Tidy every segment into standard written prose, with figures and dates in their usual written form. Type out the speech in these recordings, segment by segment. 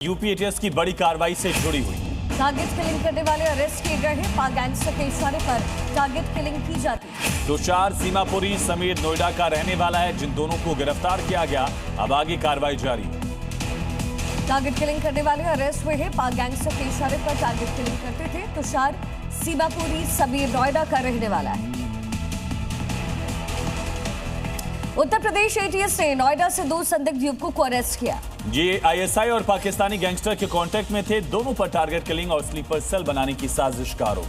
UP ATS की बड़ी कार्रवाई से जुड़ी हुई। टारगेट किलिंग करने वाले अरेस्ट किए गए हैं। पाक गैंगस्टर के इशारे पर टारगेट किलिंग की जाती है। तुषार सीमापुरी समीर नोएडा का रहने वाला है, जिन दोनों को गिरफ्तार किया गया। अब आगे कार्रवाई जारी है। टारगेट किलिंग करने वाले अरेस्ट हुए हैं। पाक गैंगस्टर के इशारे पर टारगेट किलिंग करते थे। तुषार सीमापुरी समीर नोएडा का रहने वाला है। उत्तर प्रदेश एटीएस ने नोएडा से 2 संदिग्ध युवकों को अरेस्ट किया। ये आईएसआई और पाकिस्तानी गैंगस्टर के कांटेक्ट में थे। दोनों पर टारगेट किलिंग और स्लीपर सेल बनाने की साजिश का आरोप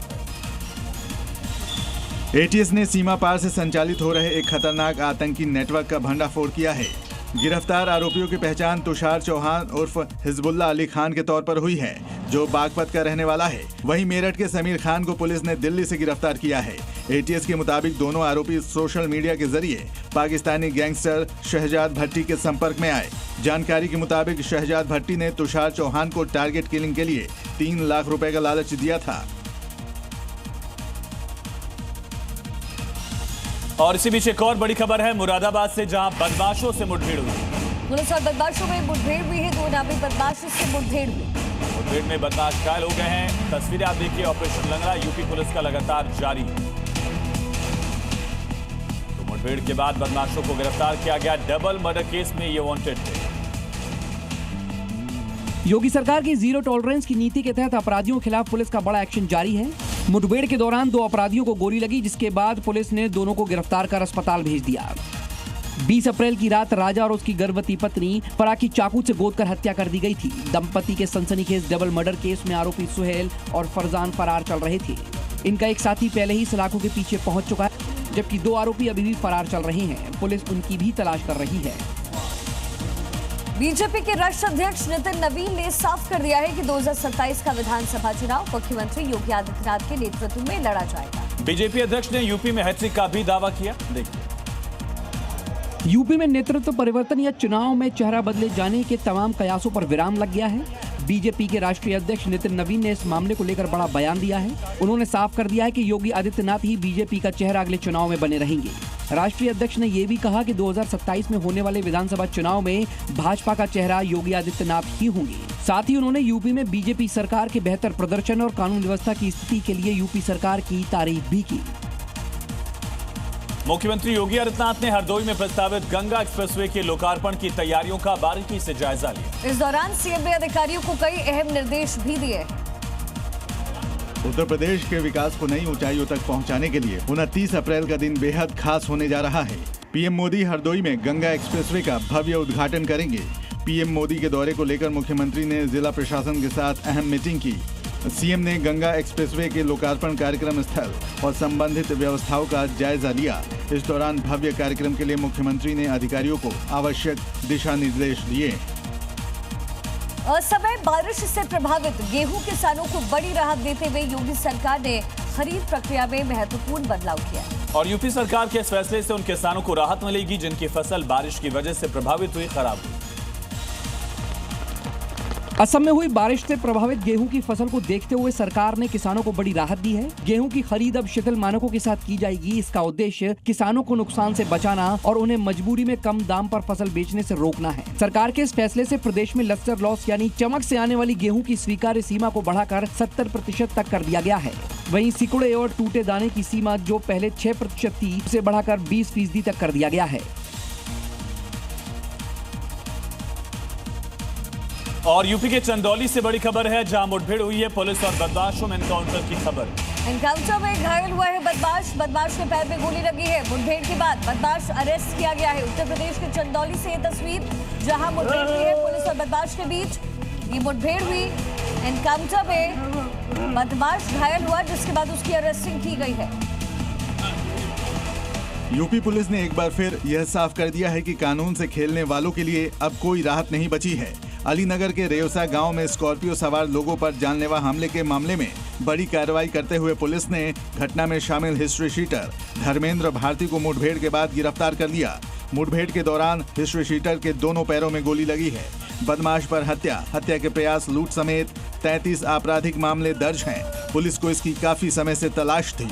है। एटीएस ने सीमा पार से संचालित हो रहे एक खतरनाक आतंकी नेटवर्क का भंडाफोड़ किया है। गिरफ्तार आरोपियों की पहचान तुषार चौहान उर्फ हिजबुल्ला अली खान के तौर पर हुई है, जो बागपत का रहने वाला है। वहीं मेरठ के समीर खान को पुलिस ने दिल्ली से गिरफ्तार किया है। एटीएस के मुताबिक दोनों आरोपी सोशल मीडिया के जरिए पाकिस्तानी गैंगस्टर शहजाद भट्टी के संपर्क में आए। जानकारी के मुताबिक शहजाद भट्टी ने तुषार चौहान को टारगेट किलिंग के लिए 3 लाख रुपए का लालच दिया था। और इसी बीच एक और बड़ी खबर है मुरादाबाद से, जहां बदमाशों से मुठभेड़ हुई। पुलिस और बदमाशों में मुठभेड़ हुई है। 2 नामी बदमाशों से मुठभेड़ हुई। मुठभेड़ में बदमाश घायल हो गए हैं। तस्वीरें आप देखिए। ऑपरेशन लंगड़ा यूपी पुलिस का लगातार जारी है। तो मुठभेड़ के बाद बदमाशों को गिरफ्तार किया गया। डबल मर्डर केस में ये वांटेड थे। योगी सरकार की जीरो टॉलरेंस की नीति के तहत अपराधियों के खिलाफ पुलिस का बड़ा एक्शन जारी है। मुठभेड़ के दौरान 2 अपराधियों को गोली लगी, जिसके बाद पुलिस ने दोनों को गिरफ्तार कर अस्पताल भेज दिया। 20 अप्रैल की रात राजा और उसकी गर्भवती पत्नी फरा की चाकू से गोदकर हत्या कर दी गई थी। दंपति के सनसनीखेज डबल मर्डर केस में आरोपी सुहेल और फरजान फरार चल रहे थे। इनका एक साथी पहले ही सलाखों के पीछे पहुंच चुका है, जबकि 2 आरोपी अभी भी फरार चल रहे हैं। पुलिस उनकी भी तलाश कर रही है। बीजेपी के राष्ट्रीय अध्यक्ष नितिन नवीन ने साफ कर दिया है कि 2027 का विधानसभा चुनाव मुख्यमंत्री योगी आदित्यनाथ के नेतृत्व में लड़ा जाएगा। बीजेपी अध्यक्ष ने यूपी में हैट्रिक का भी दावा किया। देखिए। यूपी में नेतृत्व परिवर्तन या चुनाव में चेहरा बदले जाने के तमाम कयासों पर विराम लग गया है। बीजेपी के राष्ट्रीय अध्यक्ष नितिन नवीन ने इस मामले को लेकर बड़ा बयान दिया है। उन्होंने साफ कर दिया है कि योगी आदित्यनाथ ही बीजेपी का चेहरा अगले चुनाव में बने रहेंगे। राष्ट्रीय अध्यक्ष ने यह भी कहा कि 2027 में होने वाले विधानसभा चुनाव में भाजपा का चेहरा योगी आदित्यनाथ ही होंगे। साथ ही उन्होंने यूपी में बीजेपी सरकार के बेहतर प्रदर्शन और कानून व्यवस्था की स्थिति के लिए यूपी सरकार की तारीफ भी की। मुख्यमंत्री योगी आदित्यनाथ ने हरदोई में प्रस्तावित गंगा एक्सप्रेसवे के लोकार्पण की तैयारियों का बारीकी से जायजा लिया। इस दौरान सीएम ने अधिकारियों को कई अहम निर्देश भी दिए। उत्तर प्रदेश के विकास को नई ऊंचाइयों तक पहुंचाने के लिए 29 अप्रैल का दिन बेहद खास होने जा रहा है। पीएम मोदी हरदोई में गंगा एक्सप्रेसवे का भव्य उद्घाटन करेंगे। पीएम मोदी के दौरे को लेकर मुख्यमंत्री ने जिला प्रशासन के साथ अहम मीटिंग की। सीएम ने गंगा एक्सप्रेसवे के लोकार्पण कार्यक्रम स्थल और संबंधित व्यवस्थाओं का जायजा लिया। इस दौरान भव्य कार्यक्रम के लिए मुख्यमंत्री ने अधिकारियों को आवश्यक दिशा निर्देश दिए। असमय बारिश से प्रभावित गेहूं किसानों को बड़ी राहत देते हुए योगी सरकार ने खरीद प्रक्रिया में महत्वपूर्ण बदलाव किया। और यूपी सरकार के इस फैसले से उन किसानों को राहत मिलेगी जिनकी फसल बारिश की वजह से प्रभावित हुई, खराब हुई। असम में हुई बारिश से प्रभावित गेहूं की फसल को देखते हुए सरकार ने किसानों को बड़ी राहत दी है। गेहूं की खरीद अब शिथिल मानकों के साथ की जाएगी। इसका उद्देश्य किसानों को नुकसान से बचाना और उन्हें मजबूरी में कम दाम पर फसल बेचने से रोकना है। सरकार के इस फैसले से प्रदेश में लस्टर लॉस यानी चमक से आने वाली गेहूं की स्वीकार्य सीमा को बढ़ाकर 70% तक कर दिया गया है। वहीं सिकुड़े और टूटे दाने की सीमा जो पहले 6% थी, उसे बढ़ाकर 20% तक कर दिया गया है। और यूपी के चंदौली से बड़ी खबर है, जहां मुठभेड़ हुई है। पुलिस और बदमाशों में एनकाउंटर की खबर। एनकाउंटर में घायल हुआ है बदमाश के पैर में गोली लगी है। मुठभेड़ के बाद बदमाश अरेस्ट किया गया है। उत्तर प्रदेश के चंदौली से ये तस्वीर, जहां मुठभेड़ हुई है पुलिस और बदमाश के बीच। ये मुठभेड़ हुई, एनकाउंटर में बदमाश घायल हुआ, जिसके बाद उसकी अरेस्टिंग की गई है। यूपी पुलिस ने एक बार फिर यह साफ कर दिया है कि कानून से खेलने वालों के लिए अब कोई राहत नहीं बची है। अलीनगर के रेवसा गांव में स्कॉर्पियो सवार लोगों पर जानलेवा हमले के मामले में बड़ी कार्रवाई करते हुए पुलिस ने घटना में शामिल हिस्ट्री शीटर धर्मेंद्र भारती को मुठभेड़ के बाद गिरफ्तार कर लिया। मुठभेड़ के दौरान हिस्ट्री शीटर के दोनों पैरों में गोली लगी है। बदमाश पर हत्या के प्रयास, लूट समेत 33 आपराधिक मामले दर्ज हैं। पुलिस को इसकी काफी समय से तलाश थी।